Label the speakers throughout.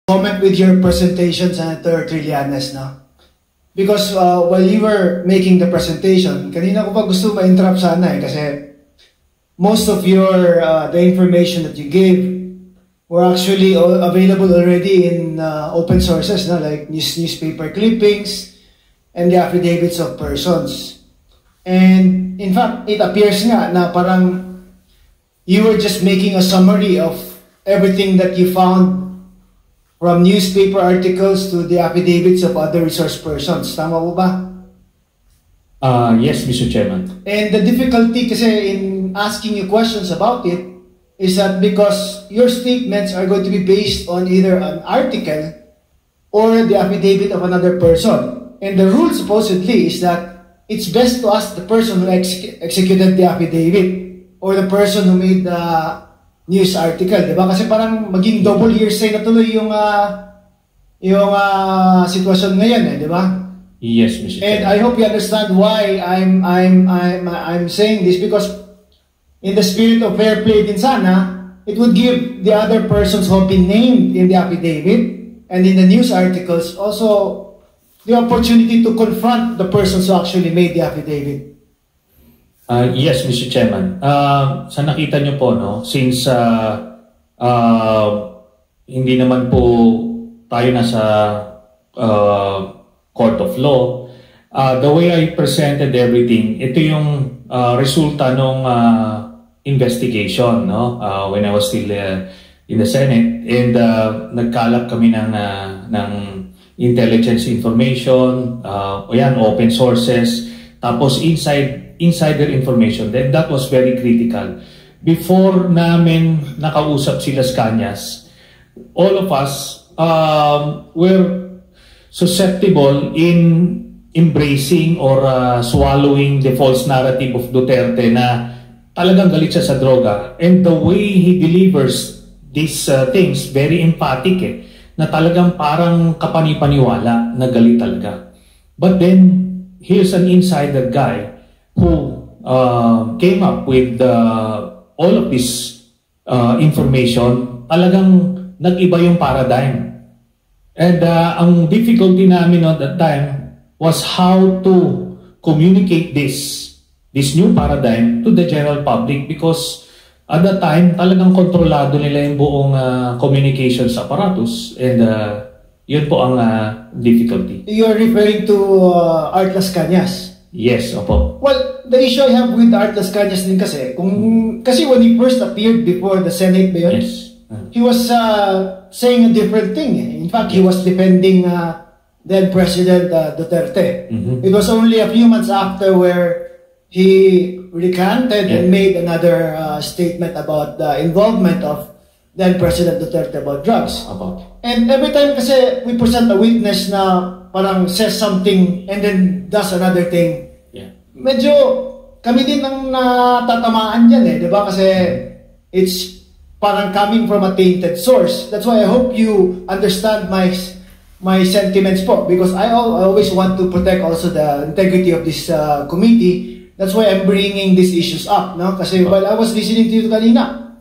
Speaker 1: comment with your presentation, Senator Trillanes, no? Because while you were making the presentation, kanina ko pa gusto ma-interrupt sana kasi most of your the information that you gave were actually available already in open sources, no? Like newspaper clippings and the affidavits of persons. And in fact, it appears nga na parang you were just making a summary of everything that you found from newspaper articles to the affidavits of other resource persons. Tama po ba?
Speaker 2: Yes, Mr. Chairman.
Speaker 1: And the difficulty kasi in asking you questions about it is that because your statements are going to be based on either an article or the affidavit of another person. And the rule supposedly is that it's best to ask the person who executed the affidavit or the person who made the news article, di ba? Kasi parang maging double hearsay na tuloy yung sitwasyon ngayon, di ba?
Speaker 2: Yes, Mr.
Speaker 1: And I hope you understand why I'm saying this, because in the spirit of fair play din sana, it would give the other persons who have been named in the affidavit and in the news articles also the opportunity to confront the persons who actually made the affidavit.
Speaker 2: Yes, Mr. Chairman. Sa nakita nyo po, no, since hindi naman po tayo nasa court of law, the way I presented everything, ito yung resulta ng investigation, no? When I was still in the Senate, and nagkalap kami ng intelligence information, open sources, tapos insider information. Then that was very critical. Before namin nakausap si Las Cañas, all of us were susceptible in embracing or swallowing the false narrative of Duterte na talagang galit siya sa droga. And the way he delivers these things, very emphatic na talagang parang kapanipaniwala na galit talaga. But then, here's an insider guy who came up with all of this information. Talagang nag-iba yung paradigm. And ang difficulty namin at that time was how to communicate this new paradigm to the general public, because at that time talagang kontrolado nila yung buong communications apparatus, and yun po ang difficulty.
Speaker 1: You're referring to Art Las Cañas?
Speaker 2: Yes, opo.
Speaker 1: Well, the issue I have with Art Las Cañas din kasi when he first appeared before the Senate ba yun?
Speaker 2: Yes.
Speaker 1: He was saying a different thing. In fact, he was defending then President Duterte. It was only a few months after where he recanted and made another statement about the involvement of then President Duterte about drugs. And every time kasi we present a witness na parang says something and then does another thing, medyo kami din ang natatamaan dyan di ba? Kasi it's parang coming from a tainted source. That's why I hope you understand my sentiments po, because I always want to protect also the integrity of this committee. That's why I'm bringing these issues up, no? Kasi while I was listening to you kanina,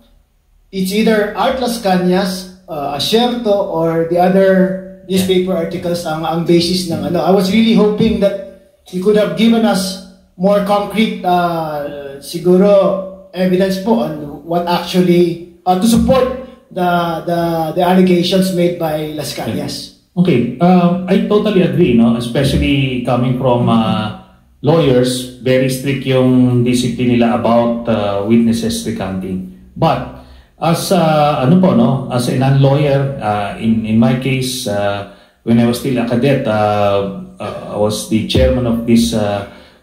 Speaker 1: it's either Art Las Cañas, Asierto, or the other newspaper articles ang basis ng I was really hoping that you could have given us more concrete siguro evidence po on what actually to support the allegations made by Las Cañas.
Speaker 2: Okay, I totally agree, no? Especially coming from lawyers, very strict yung discipline nila about witnesses recanting. But as as a non-lawyer, in my case, when I was still a cadet, I was the chairman of this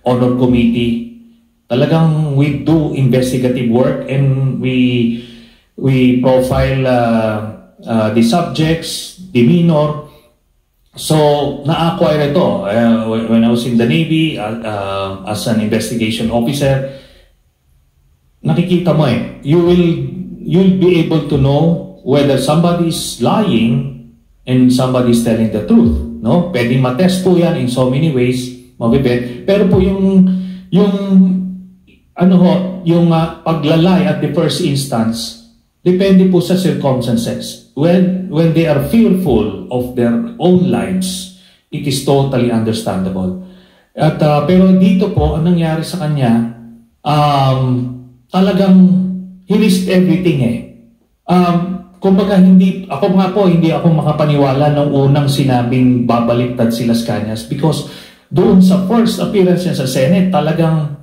Speaker 2: honor committee. Talagang we do investigative work, and we profile the subjects, demeanor. So na-acquire ito when I was in the Navy as an investigation officer. Nakikita mo you'll be able to know whether somebody is lying and somebody is telling the truth, no? Pwedeng matest po yan in so many ways, mabibet. Pero po yung paglalay at the first instance, depende po sa circumstances. when they are fearful of their own lives, it is totally understandable. At pero dito po, ang nangyari sa kanya, talagang he risked everything eh. Kumbaga hindi ako makapaniwala nung unang sinabing babaliktad si Las Cañas, because doon sa first appearance niya sa Senate, talagang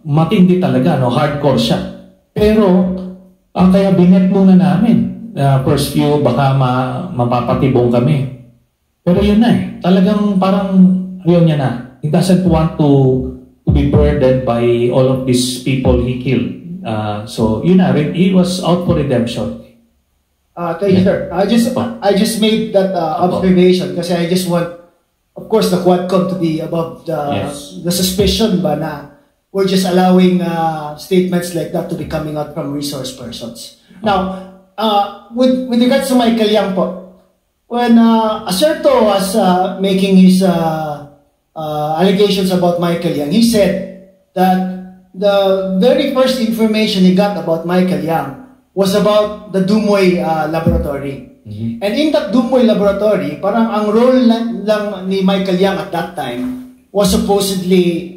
Speaker 2: matindi talaga, hardcore siya. Pero kaya binet muna namin, first few baka mapapatibong kami. Pero yun na talagang parang yun niya na. He doesn't want to be burdened by all of these people he killed. So yun na, he was out for redemption.
Speaker 1: Thank you, sir. I just made that observation kasi I just want, of course, the Quadcom to be above the suspicion ba na we're just allowing statements like that to be coming out from resource persons. Now, with regards to Michael Yang po, when Acerto was making his allegations about Michael Yang, he said that the very first information he got about Michael Yang was about the Dumoy laboratory. Mm-hmm. And in that Dumoy laboratory, parang ang role lang ni Michael Yang at that time was supposedly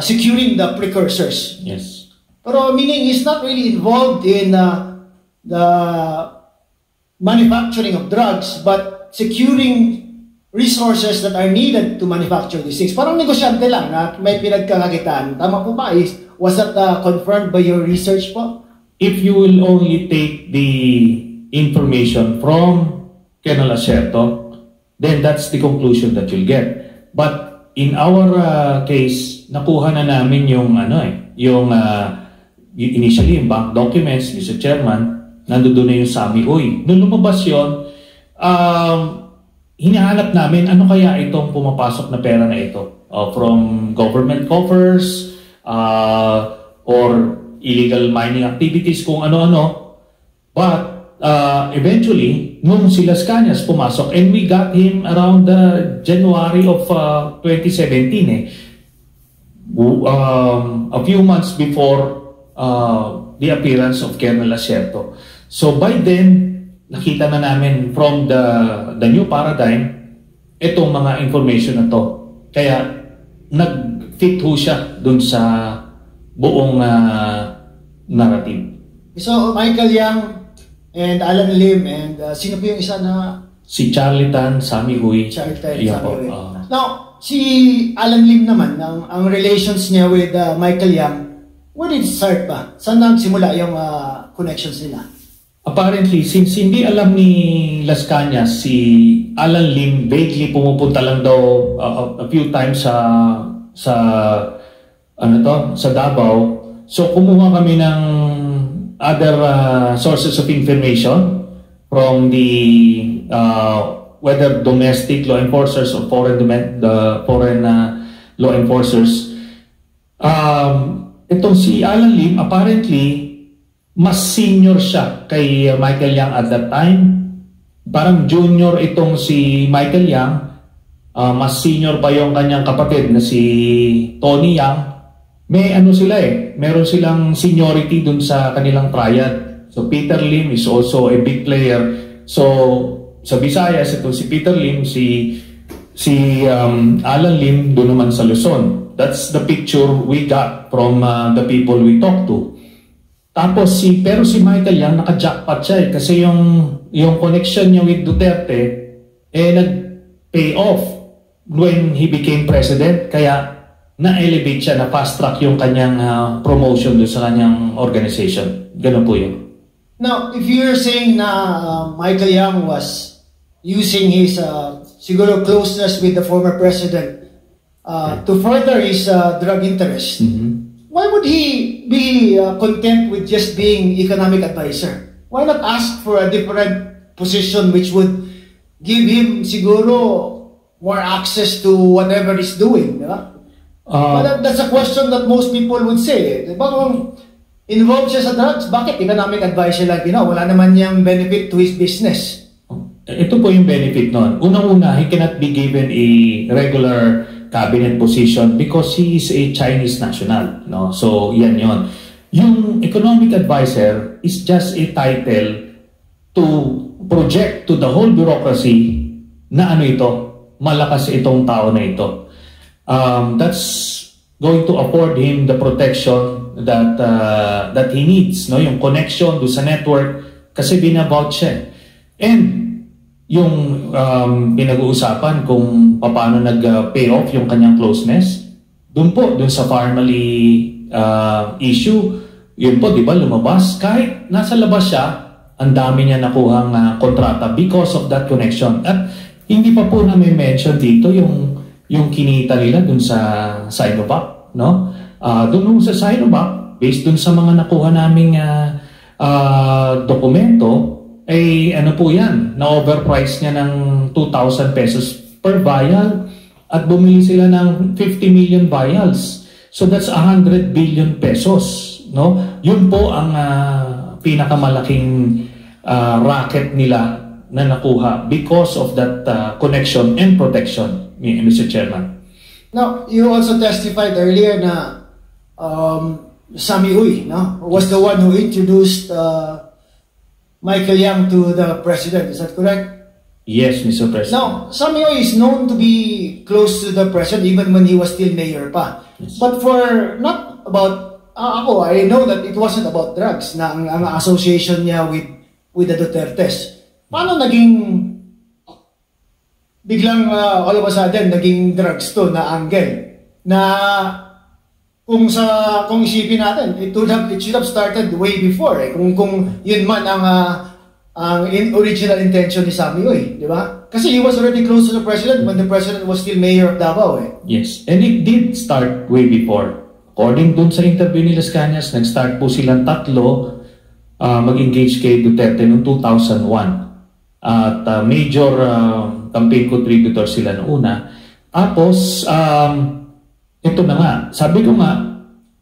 Speaker 1: securing the precursors.
Speaker 2: Yes.
Speaker 1: Pero meaning he's not really involved in the manufacturing of drugs, but securing resources that are needed to manufacture these things. Parang negosyante lang na may pinagkakakitaan. Tama po ba? Was that confirmed by your research po?
Speaker 2: If you will only take the information from Colonel Acerto, then that's the conclusion that you'll get. But in our case, nakuha na namin yung initially yung bank documents, Mr. Chairman, nandoon na yung Sami Uy. Nung lumabas yun, hinahanap namin ano kaya itong pumapasok na pera na ito from government coffers or illegal mining activities, kung ano-ano. But eventually, nung si Las Cañas pumasok, and we got him around January of 2017 a few months before the appearance of Colonel Acerto. So by then, nakita na namin from the new paradigm itong mga information na to. Kaya nag-fit ho siya dun sa buong narrative.
Speaker 1: So Michael Yang and Alan Lim and sino po yung isa na?
Speaker 2: Si Charlie Tan, Sami Huy.
Speaker 1: Charlie Tan, Sami Huy. Now, si Alan Lim naman, ang relations niya with Michael Yang, where did it start ba? Saan nagsimula yung connections nila?
Speaker 2: Apparently, since hindi alam ni Las Cañas, si Alan Lim vaguely pumupunta lang daw a few times sa Davao. So kumuha kami ng other sources of information from the whether domestic law enforcers or foreign law enforcers. Itong si Alan Lim, apparently mas senior siya kay Michael Yang at that time. Parang junior itong si Michael Yang. Mas senior pa yung kanyang kapatid na si Tony Yang. May meron silang seniority dun sa kanilang triad. So Peter Lim is also a big player. So sa Visayas, itong si Peter Lim, si Alan Lim doon naman sa Luzon. That's the picture we got from the people we talked to. Tapos pero si Michael Yang naka-jackpot siya kasi yung connection niya with Duterte nag-pay off when he became president, kaya na-elevate siya, na fast track yung kanyang promotion doon sa kanyang organization. Ganun po yun.
Speaker 1: Now, if you're saying na Michael Yang was using his siguro closeness with the former president to further his drug interest, why would he be content with just being economic advisor? Why not ask for a different position which would give him siguro more access to whatever he's doing? But that's a question that most people would say. Diba kung involved siya sa drugs, bakit economic advisor lang? Wala naman niyang benefit to his business.
Speaker 2: Ito po yung benefit nun. Unang-una, he cannot be given a regular cabinet position because he is a Chinese national. No? So, yan yon. Yung economic advisor, is just a title to project to the whole bureaucracy na ano ito, malakas itong tao na ito. That's going to afford him the protection that he needs, no? Yung connection do sa network kasi binavouch siya. And yung pinag-uusapan kung paano nag-pay off yung kanyang closeness, dun sa family issue, yun po, di ba, lumabas. Kahit nasa labas siya, ang dami niya nakuhang kontrata because of that connection. At hindi pa po na may mention dito yung kinita nila dun sa Sinovac, no? Dun sa Sinovac, based dun sa mga nakuha naming dokumento, ay ano po yan, na-overprice niya ng 2,000 pesos per vial at bumili sila ng 50 million vials. So that's 100 billion pesos, no? Yun po ang pinakamalaking racket nila na nakuha because of that connection and protection, Mr. Chairman.
Speaker 1: Now, you also testified earlier na Sammy Uy, no, was the one who introduced Michael Yang to the president. Is that correct?
Speaker 2: Yes, Mr. President.
Speaker 1: Now, Sammy Uy is known to be close to the president even when he was still mayor pa. Yes. But for not about I know that it wasn't about drugs na ang association niya with the Dutertes. Paano naging biglang all of a sudden naging drugs to na angle na kung isipin natin, it should have started way before kung yun man ang original intention ni Sammy Uy, di ba? Kasi he was already close to the president when the president was still mayor of Davao.
Speaker 2: Yes, and it did start way before. According dun sa interview ni Las Cañas, nag-start po silang tatlo mag-engage kay Duterte noong 2001. At major campaign contributor sila noong una. Tapos, ito na nga, sabi ko nga,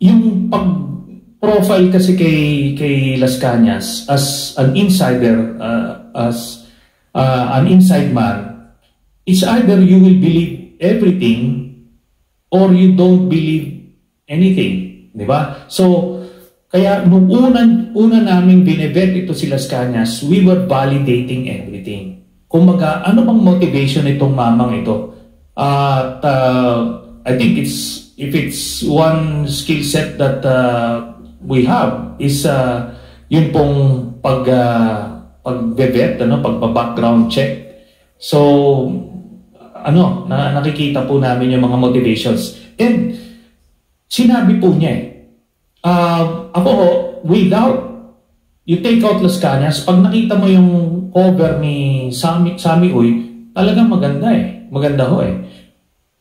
Speaker 2: yung pag-profile kasi kay Las Cañas as an insider, as an inside man, it's either you will believe everything or you don't believe anything, di ba? So, kaya nung una naming binevet ito si Las Cañas, we were validating everything. Kumbaga, ano bang motivation itong mamang ito? At I think if it's one skill set that we have is yun pong pag-vet, pag-background check. So, nakikita po namin yung mga motivations. And sinabi po niya ako, without you take out Las Cañas, pag nakita mo yung cover ni Sammy Uy, talagang maganda maganda ho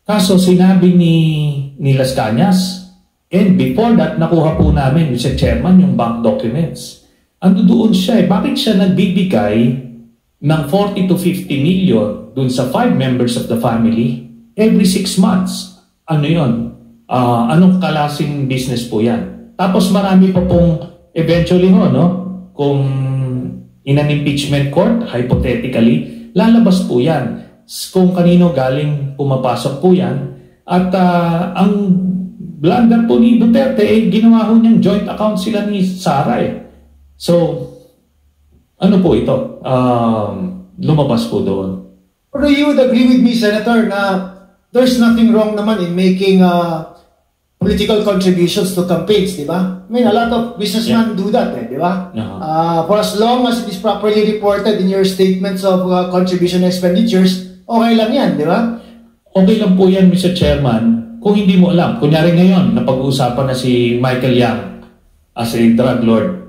Speaker 2: Kaso sinabi ni Las Cañas, and before that, nakuha po namin, Mr. Chairman, yung bank documents. Ando doon siya Bakit siya nagbibigay ng 40 to 50 million dun sa 5 members of the family every 6 months? Ano yun? Anong klaseng business po yan? Tapos marami pa pong eventually kung in an impeachment court, hypothetically, lalabas po yan. Kung kanino galing pumapasok po yan. At ang blunder po ni Duterte, ginawa ho niyang joint account sila ni Sara So, ano po ito? Lumabas po doon.
Speaker 1: Pero you would agree with me, Senator, na there's nothing wrong naman in making political contributions to campaigns, di ba? I mean, a lot of businessmen do that, di ba? For as long as it is properly reported in your statements of contribution expenditures, okay lang yan, di ba?
Speaker 2: Okay lang po yan, Mr. Chairman. Kung hindi mo alam, kunyari ngayon, napag-uusapan na si Michael Yang as a drug lord,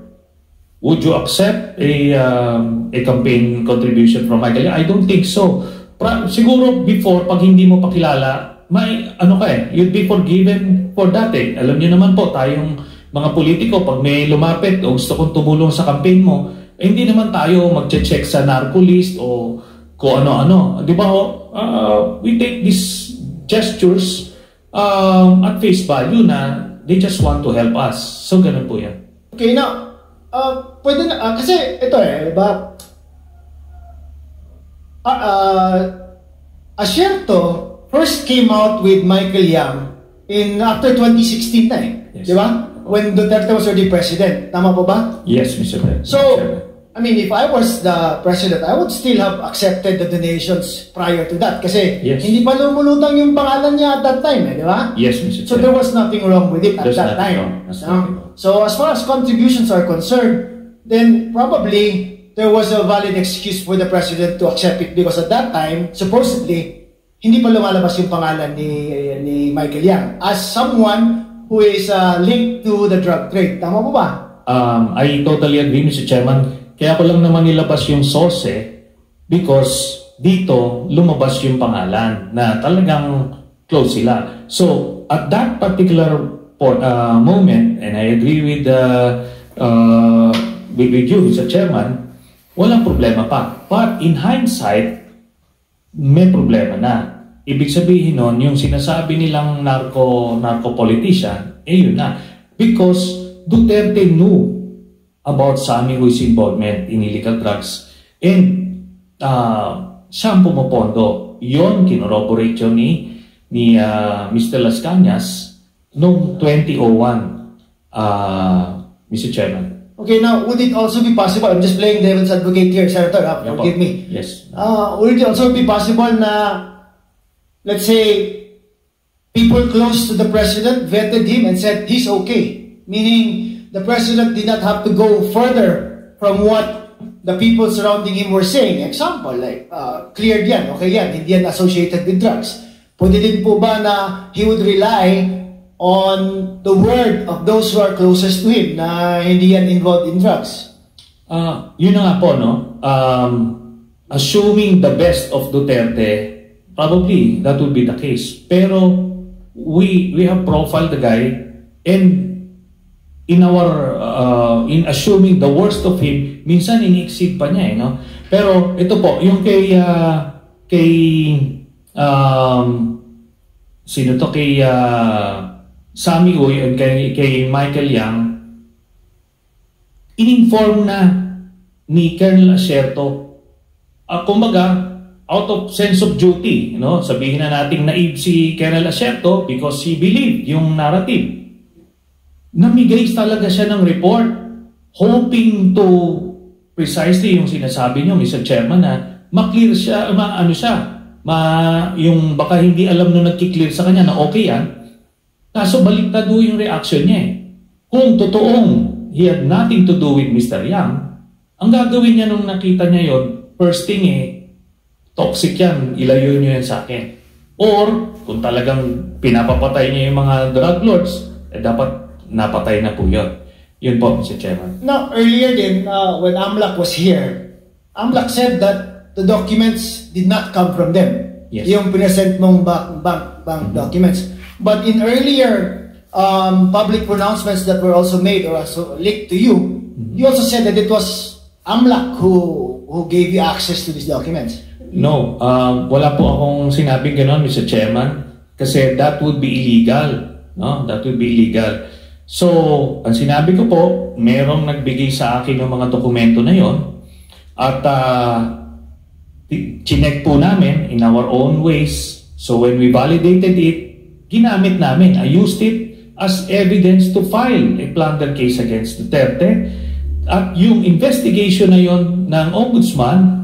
Speaker 2: would you accept a campaign contribution from Michael Yang? I don't think so. Siguro before, pag hindi mo pakilala, may you'd be forgiven for that Alam niyo naman po, tayong mga politiko, pag may lumapit o gusto kong tumulong sa campaign mo, hindi naman tayo magche-check sa narco list o kung ano-ano. Di ba we take these gestures at face value na they just want to help us. So, ganun po yan.
Speaker 1: Okay, now, pwede na, kasi ito diba? Asierto first came out with Michael Yang after 2016 na
Speaker 2: Yes.
Speaker 1: Di ba? when Duterte was already president. Tama po ba?
Speaker 2: Yes, Mr. President.
Speaker 1: So, I mean, if I was the president, I would still have accepted the donations prior to that. Kasi
Speaker 2: Yes.
Speaker 1: hindi pa lumulutang yung pangalan niya at that time, di ba?
Speaker 2: Yes, Mr.
Speaker 1: So there was nothing wrong with it at
Speaker 2: There's
Speaker 1: that
Speaker 2: nothing
Speaker 1: time.
Speaker 2: wrong. There's nothing wrong.
Speaker 1: So as far as contributions are concerned, then probably there was a valid excuse for the president to accept it because at that time, supposedly, hindi pa lumalabas yung pangalan ni Michael Yang as someone who is linked to the drug trade. Tama po ba?
Speaker 2: I totally agree, Mr. Chairman. Kaya ko lang naman nilabas yung source because dito lumabas yung pangalan na talagang close sila. So, at that particular moment, and I agree with you, Mr. Chairman, walang problema pa. But in hindsight, may problema na. Ibig sabihin nun, yung sinasabi nilang narco-politician, yun na. Because Duterte knew about Sammy Hui's involvement in illegal drugs and siya ang pumapondo. Yun, kinorroborate yun ni Mr. Las Cañas noong 2001, Mr. Chairman.
Speaker 1: Okay, now, would it also be possible, I'm just playing devil's advocate here, Senator, forgive me.
Speaker 2: Yes.
Speaker 1: Would it also be possible na, let's say, people close to the president vetted him and said he's okay? Meaning, the president did not have to go further from what the people surrounding him were saying. Example, like, cleared yan, okay yan, hindi yan associated with drugs. Pwede din po ba na he would rely on the word of those who are closest to him na hindi yan involved in drugs?
Speaker 2: Yun na nga po, no? Assuming the best of Duterte, probably that would be the case. Pero we have profiled the guy and in in assuming the worst of him, minsan ini-exceed pa niya, no? Pero ito po, yung kay sino to, kay Sammy Huy and kay Michael Yang, in-inform na ni Colonel Asierto. Kumbaga, out of sense of duty, no? Sabihin na nating naive si Colonel Asierto because he believed yung narrative. Namigay talaga siya ng report hoping to precisely yung sinasabi niyo, Mr. Chairman, na maklear siya, yung baka hindi alam nung nagkiklear sa kanya na okay yan, kaso baliktad yung reaction niya. Kung totoong he had nothing to do with Mr. Yang, ang gagawin niya nung nakita niya yon, first thing toxic yan, ilayo niyo yan sa akin. Or, kung talagang pinapapatay niya yung mga drug lords, dapat napatay na po yun. Yun po, Mr. Chairman.
Speaker 1: Now, earlier din, when AMLAC was here, AMLAC said that the documents did not come from them.
Speaker 2: Yes.
Speaker 1: Yung present mong bank documents. But in earlier public pronouncements that were also made or also leaked to you, you also said that it was AMLAC who gave you access to these documents.
Speaker 2: No, wala po akong sinabing gano'n, Mr. Chairman, kasi that would be illegal. No? That would be illegal. So, ang sinabi ko po, merong nagbigay sa akin ng mga dokumento na yon at chinek po namin in our own ways. So, when we validated it, ginamit namin. I used it as evidence to file a plunder case against Duterte. At yung investigation na yon ng Ombudsman,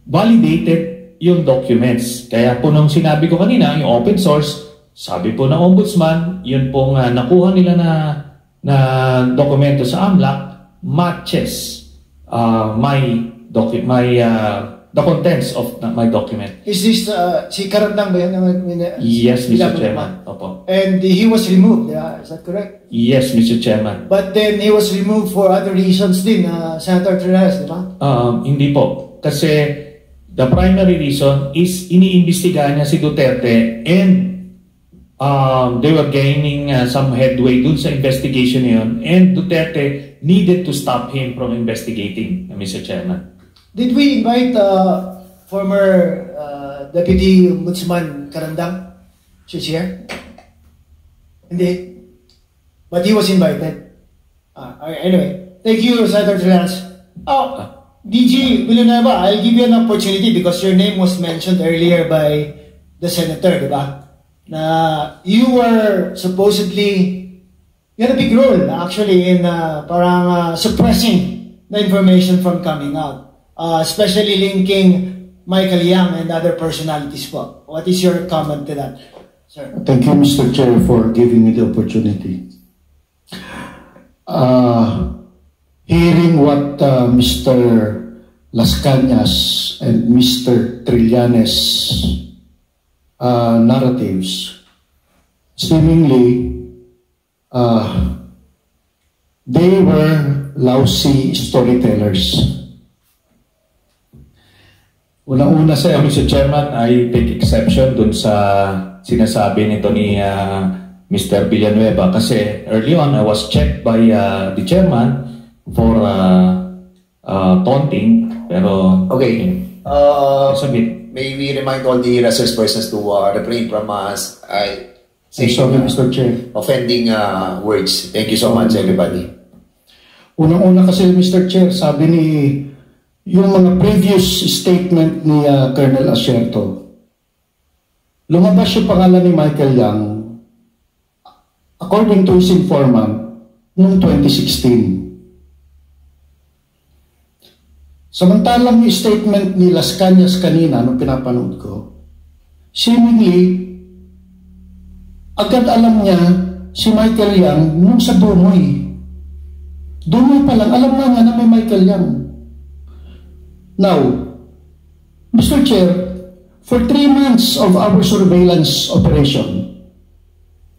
Speaker 2: validated yung documents. Kaya po nung sinabi ko kanina, yung open source, sabi po ng Ombudsman, yun pong nakuha nila na dokumento sa AMLAC matches the contents of my document.
Speaker 1: Is this si Karandang ba yan?
Speaker 2: Yes, Mr. Chairman. Opo.
Speaker 1: And he was removed, is that correct?
Speaker 2: Yes, Mr. Chairman.
Speaker 1: But then he was removed for other reasons din, Senator Trillanes, di ba?
Speaker 2: Hindi po. Kasi the primary reason is iniimbestigahan niya si Duterte and they were gaining some headway dun sa investigation yun, and Duterte needed to stop him from investigating, Mr. Chairman.
Speaker 1: Did we invite former Deputy Ombudsman Karandang to share? Hindi. But he was invited. Anyway, thank you, Senator Trillanes. DG Villanueva, I'll give you an opportunity because your name was mentioned earlier by the Senator, di ba? Na you were supposedly you had a big role actually in suppressing the information from coming out, especially linking Michael Yang and other personalities po. What is your comment to that, sir?
Speaker 3: Thank you, Mr. Chair, for giving me the opportunity. Hearing what Mr. Las Cañas and Mr. Trillanes narratives, seemingly they were lousy storytellers.
Speaker 2: Unang-una sir, Mr. Chairman, I take exception dun sa sinasabi nito ni Mr. Villanueva kasi early on I was checked by the chairman for taunting, pero
Speaker 4: okay.
Speaker 2: May
Speaker 4: we remind all the resource persons to refrain from
Speaker 3: sorry, Mr. Chair.
Speaker 4: Offending words. Thank you so much, everybody.
Speaker 3: Unang-una kasi, Mr. Chair, sabi ni yung mga previous statement ni Colonel Asierto, lumabas yung pangalan ni Michael Yang according to his informant noong 2016. Samantalang yung statement ni Las Cañas kanina nung pinapanood ko, seemingly, agad alam niya si Michael Yang nung sa Dumoy. Dumoy pa lang, alam na niya na may Michael Yang. Now, Mr. Chair, for 3 months of our surveillance operation,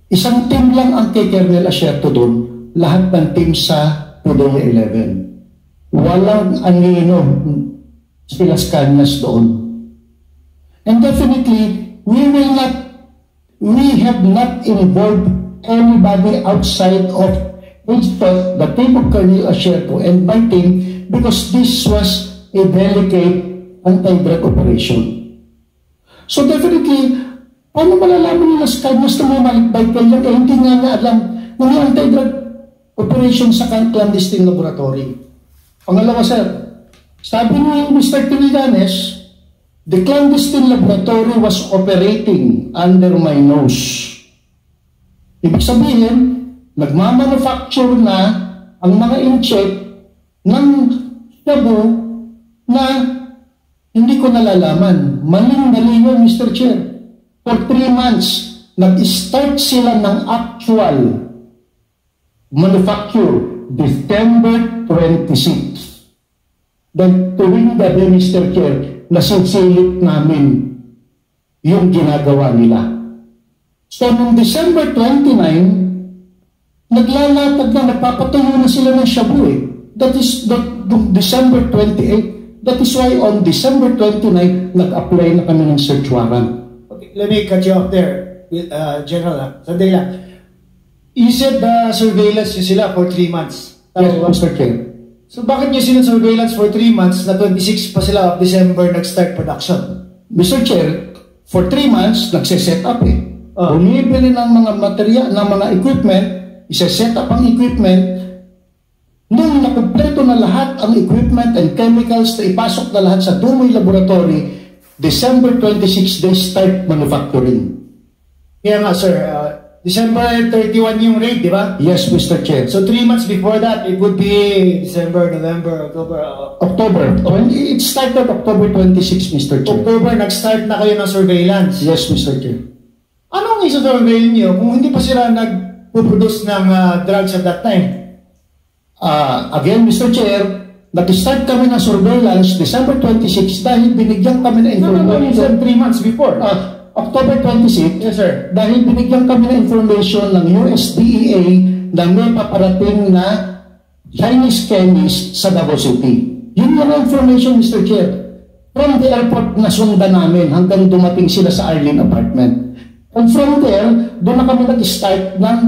Speaker 3: isang team lang ang kay Colonel Asierto doon, lahat ng team sa Pudoya 11. Walang anino si Las Cañas doon. And definitely, we have not involved anybody outside of the team of Colonel Asierto and my team because this was a delicate anti-drug operation. So definitely, paano malalaman ni Las Cañas na may Michael Yang hindi nga niya alam na may anti-drug operation sa clandestine laboratory. Pangalawa, sir, sabi ni Mr. Trillanes, the clandestine laboratory was operating under my nose. Ibig sabihin, nagmamanufacture na ang mga incheck ng shabu na hindi ko nalalaman. Maling-mali yun, Mr. Chair. For 3 months, nag-start sila ng actual manufacture December 26. Then tuwing gabi, Mr. Chair, nasisilip namin yung ginagawa nila. So, noong December 29, naglalatag na, nagpapatuloy na sila ng shabu eh. That is December 28. That is why on December 29, nag-apply na kami ng search warrant.
Speaker 1: Okay, let me cut you off there, General. Sandali lang. You said surveillance nyo sila for 3 months.
Speaker 3: Yes, Mr. Chair.
Speaker 1: So bakit nyo sila surveillance for 3 months na 26 pa sila of December nag-start production?
Speaker 3: Mr. Chair, for 3 months, nagsiset up eh. Bumibili ng mga material, ng mga equipment, isa-set up ang equipment. Nung nakumpleto na lahat ang equipment and chemicals na ipasok na lahat sa Dumoy Laboratory, December 26, they start manufacturing.
Speaker 1: Kaya nga, sir, December 31 yung raid, di ba?
Speaker 3: Yes, Mr. Chair.
Speaker 1: So 3 months before that, it would be December, November, October.
Speaker 3: October. It started October 26, Mr. Chair.
Speaker 1: October, nag-start na kayo ng surveillance.
Speaker 3: Yes, Mr. Chair.
Speaker 1: Anong isa-surveil nyo kung hindi pa sila nag-produce ng drugs at that time?
Speaker 3: Again, Mr. Chair, nag-start kami ng surveillance December 26 dahil binigyan kami ng information.
Speaker 1: No, 3 months before.
Speaker 3: October 26,
Speaker 1: yes, sir.
Speaker 3: Dahil binigyan kami ng information ng USDEA na may paparating na Chinese chemist sa Davao City. Yun yung information, Mr. Chair. From the airport na sundan namin hanggang dumating sila sa Arlene apartment. And from there, doon na kami nag-start ng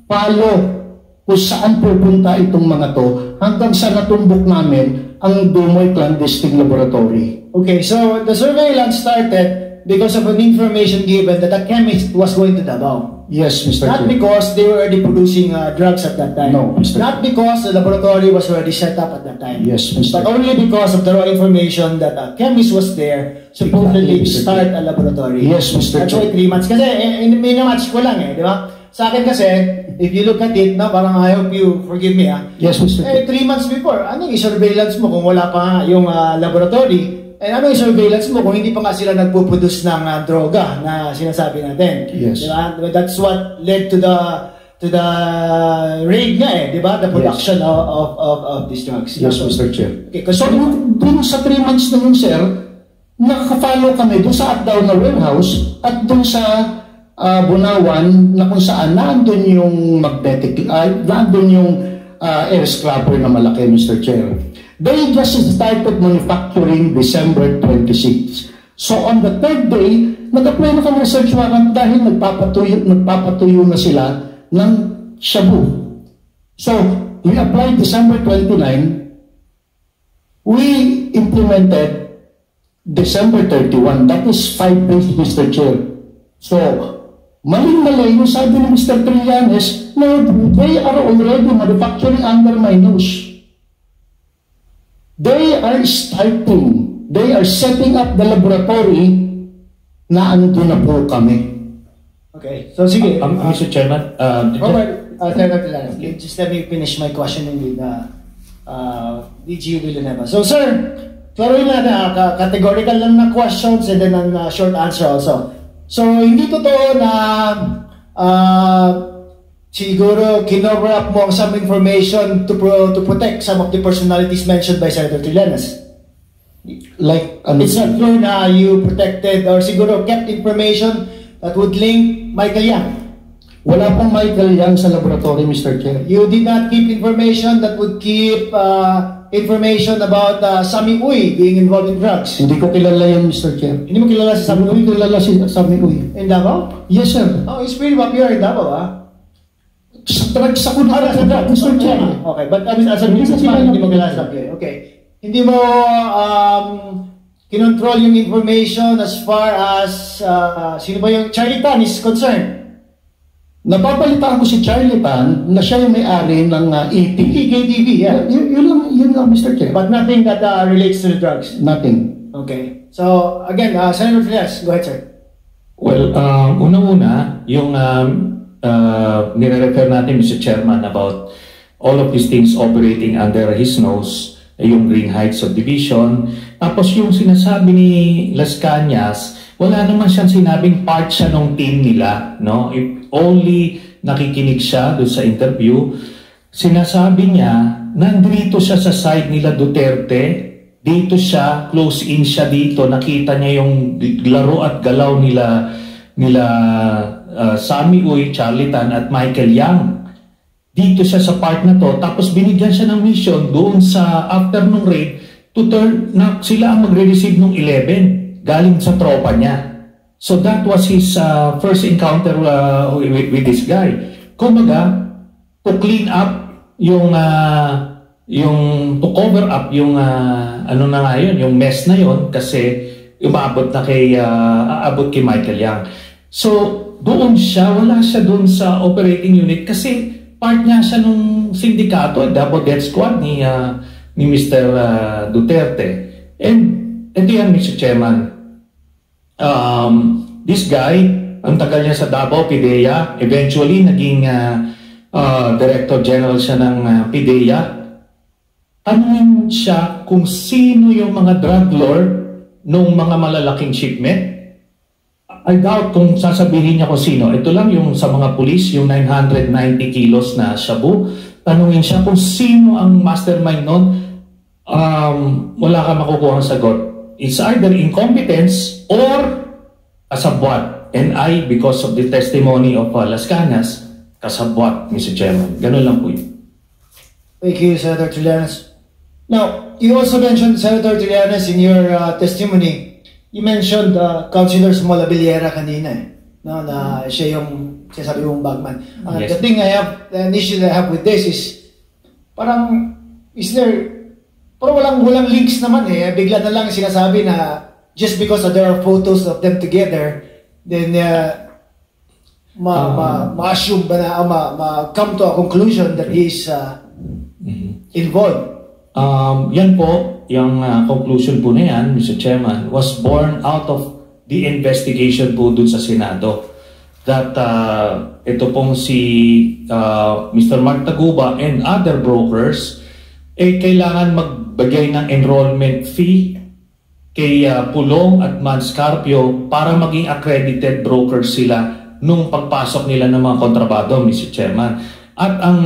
Speaker 3: follow kung saan pupunta itong mga to hanggang sa natumbok namin ang Dumoy Clandestine Laboratory.
Speaker 1: Okay, so the surveillance started because of an information given that a chemist was going to Davao.
Speaker 3: Yes, Mr.
Speaker 1: Not
Speaker 3: Chair.
Speaker 1: because they were already producing drugs at that time.
Speaker 3: No, Mr.
Speaker 1: Not because the laboratory was already set up at that time.
Speaker 3: Yes, Mr.
Speaker 1: But only because of the raw information that a chemist was there supposedly
Speaker 3: Exactly, Mr.
Speaker 1: start a laboratory.
Speaker 3: Yes, Mr.
Speaker 1: That's why
Speaker 3: Chair.
Speaker 1: 3 months. Kasi minamatch ko lang eh, di ba? Sa akin kasi, if you look at it, na parang I hope you forgive me,
Speaker 3: Yes, Mr. Chair.
Speaker 1: 3 months before, ano yung surveillance mo kung wala pa nga yung laboratory? And ano yung surveillance mo kung hindi pa nga sila nagpuproduce ng droga na sinasabi natin?
Speaker 3: Yes.
Speaker 1: Diba? That's what led to the raid nga eh, di ba? The production of these drugs.
Speaker 3: Yes, Mr. Chair.
Speaker 1: Okay,
Speaker 3: So, dun sa 3 months na yun, sir, nakaka-follow kami dun sa up-down na warehouse at dun sa Bunawan na kung saan naandun yung magnetic, naandun yung air scrubber na malaki, Mr. Chair. They just started manufacturing December 26. So on the 3rd day, nag-apply na kami ng search warrant dahil nagpapatuyo na sila ng shabu. So, we applied December 29. We implemented December 31. That is 5 days, Mr. Chair. So, maling-mali yung sabi ni Mr. Trillanes na they are already manufacturing under my nose. They are setting up the laboratory na ando na po kami.
Speaker 1: Okay, so sige.
Speaker 2: Mr. Chairman,
Speaker 1: Robert, Senator Trillanes, just let me finish my questioning with DG Villanueva. So sir, klaruhin natin, categorical lang na questions and then a short answer also. So hindi totoo na siguro kinover up mo some information to protect some of the personalities mentioned by Senator Trillanes.
Speaker 3: Like,
Speaker 1: It's not true na you protected or siguro kept information that would link Michael Yang.
Speaker 3: wala pong Michael Yang sa laboratory, Mr. Chair.
Speaker 1: You did not keep information that would keep information about Sammy Uy being involved in drugs.
Speaker 3: Hindi ko kilala yan, Mr. Chair.
Speaker 1: Hindi mo kilala si Sammy Uy?
Speaker 3: Hindi ko kilala si Sammy Uy.
Speaker 1: In Davao?
Speaker 3: Yes, sir.
Speaker 1: Oh, he's pretty popular in Davao,
Speaker 3: Sa drugs ako na sa drugs, Mr. Chair.
Speaker 1: Okay, but as a businessman, hindi mo kilala si Sammy Uy. Okay. Hindi mo kinontrol yung information as far as sino ba yung Charlie Tan is concerned.
Speaker 3: Napapalitaan ko si Charlie Tan na siya yung may-ari ng EP.
Speaker 1: KTV, yeah.
Speaker 3: Yun lang, Mr. Chair.
Speaker 1: But nothing that relates to the drugs.
Speaker 3: Nothing.
Speaker 1: Okay. So, again, Senator Trillanes, go ahead, sir.
Speaker 2: Well, unang-una, yung nire-refer natin, Mr. Chairman, about all of these things operating under his nose, yung Green Heights Subdivision. Tapos yung sinasabi ni Las Cañas, wala naman siyang sinabing part siya ng team nila, no? If only nakikinig siya doon sa interview, sinasabi niya, nandito siya sa side nila Duterte, dito siya, close in siya dito, nakita niya yung laro at galaw nila Sammy Uy, Charlie Tan at Michael Yang. Dito siya sa part na to, tapos binigyan siya ng mission doon sa afternoon raid to turn na sila ang magre-receive ng 11 galing sa tropa niya. So that was his first encounter with this guy. Kumaga, to clean up yung to cover up yung ano na nga yun, yung mess na yun kasi umaabot na aabot kay Michael Yang. So doon siya, wala siya doon sa operating unit kasi part niya siya nung sindikato, Double Death Squad ni Mr. Duterte. And ito yan, Mr. Chairman. This guy, ang tagal niya sa Davao, PIDEA, eventually naging Director General siya ng PIDEA. Tanungin siya kung sino yung mga drug lord nung mga malalaking shipment. I doubt kung sasabihin niya kung sino. Ito lang yung sa mga pulis, yung 990 kilos na shabu. Tanungin siya kung sino ang mastermind nun. Wala ka makukuha ng sagot. It's either incompetence or kasabwat. And I, because of the testimony of Las Cañas, kasabwat, Mr. Chairman. Ganun lang po yun.
Speaker 1: Thank you, Senator Trillanes. Now, you also mentioned, Senator Trillanes, in your testimony, you mentioned Councilor Smolabiliera kanina, no, na siya yung sabi mong bagman.
Speaker 2: Yes.
Speaker 1: The thing an issue that I have with this is, parang, parang walang links naman eh. Bigla na lang sinasabi na just because there are photos of them together, then ma-assume ba na, come to a conclusion that he's involved.
Speaker 2: Yan po, yung conclusion po na yan, Mr. Chairman, was born out of the investigation po dun sa Senado. that ito pong si Mr. Mark Taguba and other brokers kailangan magbigay ng enrollment fee kay Pulong at Manscarpio para maging accredited brokers sila nung pagpasok nila ng mga kontrabado, Mr. Chairman. At ang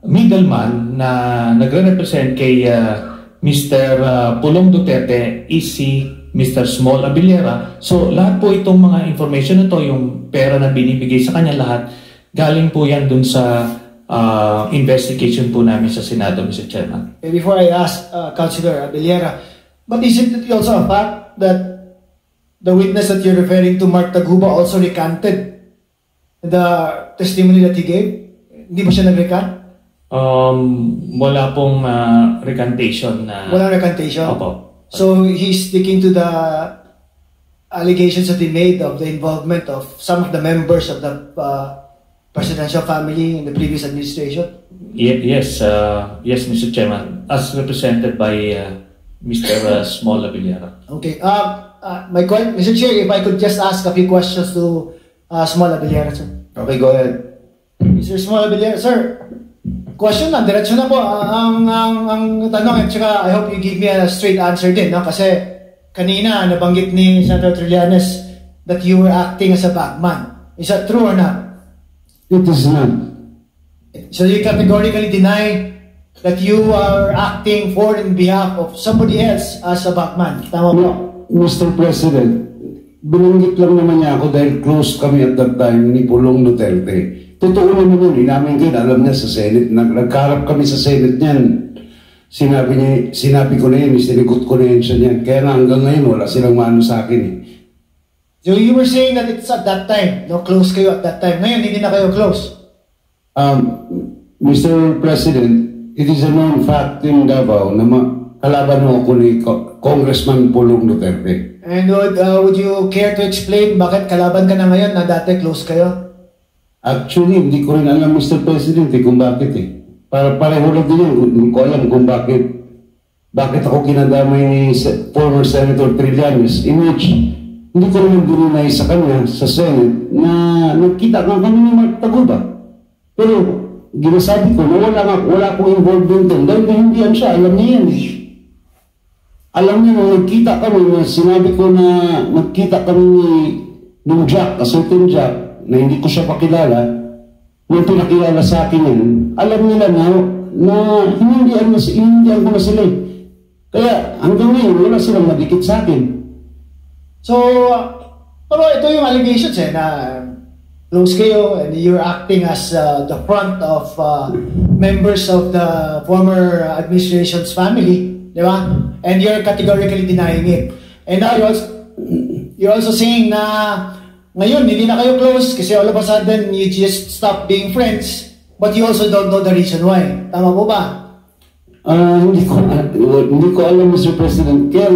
Speaker 2: middleman na nagre-represent kay Mr. Pulong Duterte is si Mr. Small Abiliera. So lahat po itong mga information na to, yung pera na binibigay sa kanya, lahat galing po yan dun sa investigation po namin sa Senado, Mr. Chairman.
Speaker 1: Before I ask Councilor Abiliera, but isn't it also a fact that the witness that you're referring to, Mark Taguba, also recanted the testimony that he gave? Hindi ba siya nag-recant?
Speaker 2: Wala pong recantation na...
Speaker 1: Walang recantation?
Speaker 2: Opo.
Speaker 1: So he's sticking to the allegations that he made of the involvement of some of the members of the presidential family in the previous administration?
Speaker 2: Yes, Mr. Chairman, as represented by Mr. Small Abiliera.
Speaker 1: Okay. Mr. Chair, if I could just ask a few questions to Small Abiliera, sir.
Speaker 4: Okay, go ahead.
Speaker 1: Mr. Small Abiliera, sir. Question lang, diretso na po ang tanong, at saka I hope you give me a straight answer din, no? Kasi kanina nabanggit ni Senator Trillanes that you were acting as a bagman. Is that true or not?
Speaker 3: It is not.
Speaker 1: So you categorically deny that you are acting for and behalf of somebody else as a bagman. Tama po?
Speaker 3: Mr. President, binanggit lang naman niya ako dahil close kami at that time ni Pulong Duterte. Totoo naman yun, inamin ko, alam niya sa Senate, nagkarap kami sa Senate niyan. Sinabi ko na yun, sinigot ko na yun siya niyan. Kaya na hanggang ngayon, wala silang maano sa akin eh.
Speaker 1: So you were saying that it's at that time, no, close kayo at that time. Ngayon, hindi na kayo close.
Speaker 3: Mr. President, it is a known fact in Davao na kalaban mo ako ni Congressman Pulong Duterte.
Speaker 1: And would you care to explain bakit kalaban ka na ngayon na dati close kayo?
Speaker 3: Actually, hindi ko rin alam, Mr. President, kung bakit eh. Pareho lang din yan, hindi ko alam kung bakit ako kinadamay ni former Senator Trillanes, in which hindi ko naman dinunay sa kanya, sa Senate, na nagkita nga kami ni Mark Taguba. Pero, ginasabi ko na wala akong involvement doon, dahil nahindihan siya, alam niya yan eh. Alam niya na nagkita kami, na sinabi ko na nagkita kami ng Jack, a certain Jack, na hindi ko siya pakilala, nung pinakilala sa akin yan, alam nila na hinindihan ko na sila eh. Kaya hanggang ngayon, wala silang madikit sa akin.
Speaker 1: So, pero ito yung allegations na close kayo and you're acting as the front of members of the former administration's family, di ba? And you're categorically denying it. And now you're also saying na ngayon, hindi na kayo close kasi all of a sudden you just stop being friends, but you also don't know the reason why. Tama po ba?
Speaker 3: Hindi ko alam, Mr. President. Kaya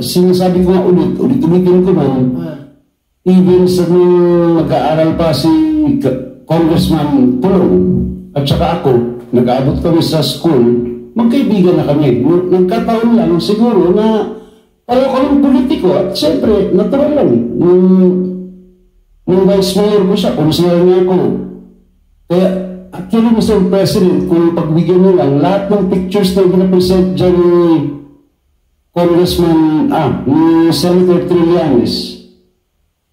Speaker 3: sinasabi ko nga ulitin ko man, even sa nag-aaral pa si Congressman Pulong at saka ako, nag-aabot kami sa school, magkaibigan na kami. Nagkataon lang siguro na pareho kami politiko at siyempre, natural lang. Nung vice mayor ko siya, konsiyer niya ako. Kaya, actually, Mr. President, kung pagbigyan mo lang, lahat ng pictures na ginapresent dyan ni Congressman, ni Senator Trillanes,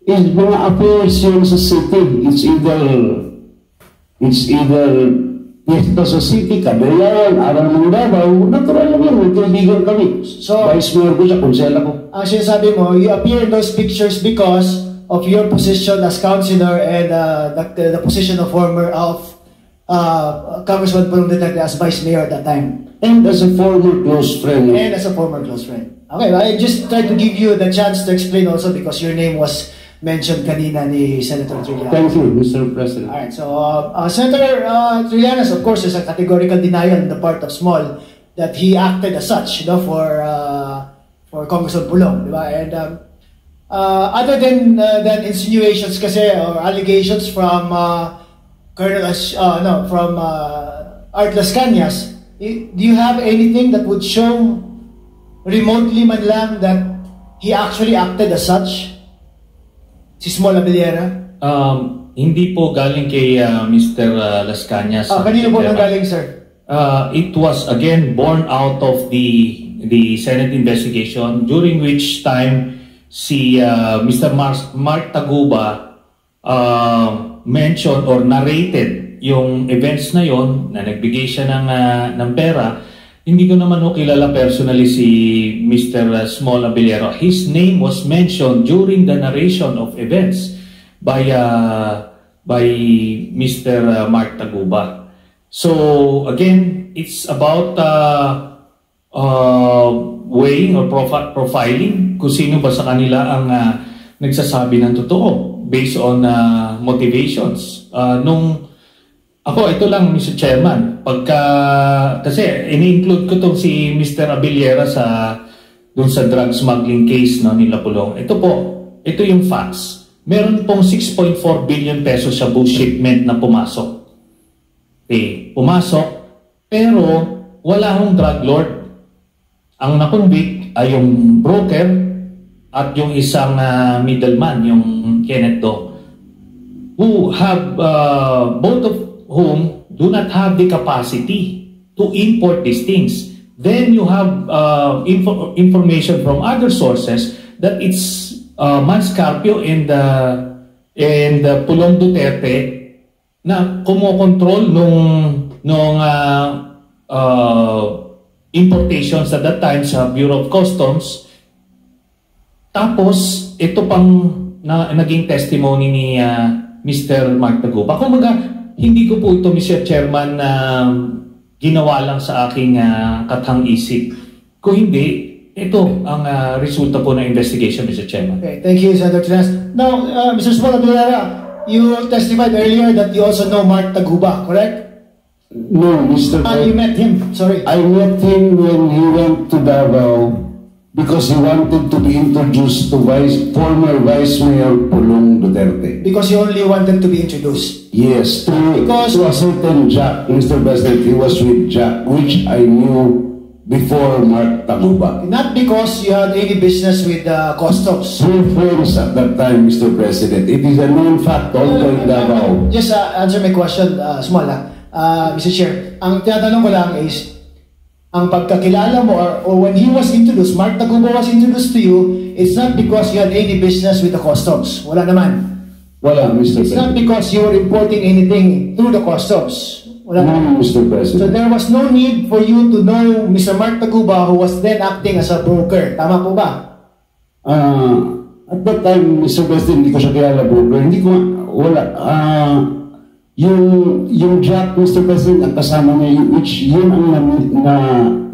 Speaker 3: is mga affairs yun sa city. It's either Pista sa city, Kabayan, Aral ng Davao, natural lang yun, magkaibigan kami. So, vice mayor ko siya, konsiyer ako.
Speaker 1: Ang sinasabi mo, you appear in those pictures because of your position as councilor and the position of Congressman Pulong Duterte as vice mayor at that time.
Speaker 3: And as a former close friend.
Speaker 1: Okay, I just tried to give you the chance to explain also because your name was mentioned kanina ni Senator Trillanes.
Speaker 3: Thank you, Mr. President.
Speaker 1: Alright, so Senator Trillanes, of course, is a categorical denial on the part of Small that he acted as such, for Congressman Pulong, di ba? And other than insinuations kasi or allegations from Art Las Cañas, do you have anything that would show remotely man lang that he actually acted as such? Si Small Abiliera?
Speaker 2: Hindi po galing kay Mr. Las Cañas.
Speaker 1: Kanino po nang galing, sir?
Speaker 2: It was again born out of the Senate investigation, during which time si Mr. Mark Taguba mentioned or narrated yung events na yon, na nagbigay siya ng pera. Hindi ko naman kilala personally si Mr. Small Abiliero. His name was mentioned during the narration of events by Mr. Mark Taguba. So again, it's about weighing or profiling kung sino ba sa kanila ang nagsasabi ng totoo based on motivations. Ito lang, Mr. Chairman, kasi ini-include ko tong si Mr. Abiliera dun sa drug smuggling case ni Lapulong. Ito yung facts. Meron pong 6.4 billion pesos sa bull shipment na pumasok. Okay, pumasok, pero wala hong drug lord. Ang nakonvict ay yung broker at yung isang middleman, yung Kenneth Do, who have both of whom do not have the capacity to import these things. Then you have information from other sources that it's Manscarpio and Pulong Duterte na kumokontrol nung importations at that time sa Bureau of Customs. Tapos ito pang naging testimony ni Mr. Mark Taguba. Kumbaga, hindi ko po ito, Mr. Chairman, ginawa lang sa aking kathang isip. Kung hindi, ito ang resulta po ng investigation, Mr. Chairman.
Speaker 1: Okay, thank you, Senator Trinas. Now, Mr. Small Abiliera, you testified earlier that you also know Mark Taguba, correct?
Speaker 3: No, Mr.
Speaker 1: You met him, sorry.
Speaker 3: I met him when he went to Davao because he wanted to be introduced to former Vice Mayor Pulong Duterte.
Speaker 1: Because he only wanted to be introduced.
Speaker 3: Yes, to a certain Jack, Mr. President. He was with Jack, which I knew before Mark Taguba.
Speaker 1: Not because you had any business with Customs.
Speaker 3: We're friends at that time, Mr. President. It is a known fact also in Davao.
Speaker 1: Just answer my question, Small, Mr. Chair. Ang tinatanong ko lang is, ang pagkakilala mo or when he was introduced, Mark Taguba was introduced to you, it's not because you had any business with the Customs. Wala naman.
Speaker 3: Wala, Mr.
Speaker 1: It's
Speaker 3: President.
Speaker 1: not because you were importing anything through the Customs. Wala
Speaker 3: No, Mr. President.
Speaker 1: So there was no need for you to know Mr. Mark Taguba, who was then acting as a broker. Tama po ba?
Speaker 3: At that time, Mr. President, hindi ko siya kilala broker. Hindi ko, wala. Yung Jack, Mr. President, ang kasama niya, which yun ang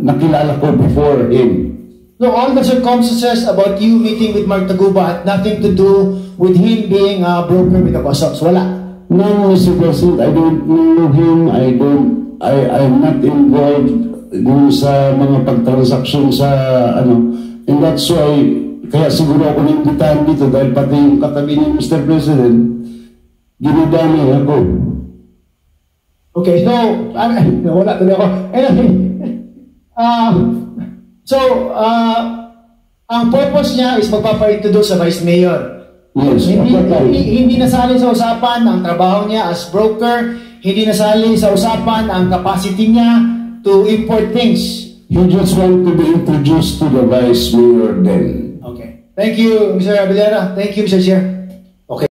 Speaker 3: nakilala ko before him.
Speaker 1: No, all the circumstances about you meeting with Mark Taguba had nothing to do with him being a broker with the Customs. Wala.
Speaker 3: No, Mr. President, I don't know him. I'm not involved dun sa mga pagtransaksyon sa and that's why, kaya siguro ako naimbitahan dito dahil pati yung katabi ni Mr. President, ginadami ako.
Speaker 1: Okay, so, wala tuloy ako. Anyway, ang purpose niya is magpapa-introduce sa Vice Mayor.
Speaker 3: Yes,
Speaker 1: Hindi nasali sa usapan ang trabaho niya as broker, hindi nasali sa usapan ang capacity niya to import things.
Speaker 3: You just want to be introduced to the Vice Mayor then.
Speaker 1: Okay. Thank you, Mr. Abiliera. Thank you, Mr. Chair.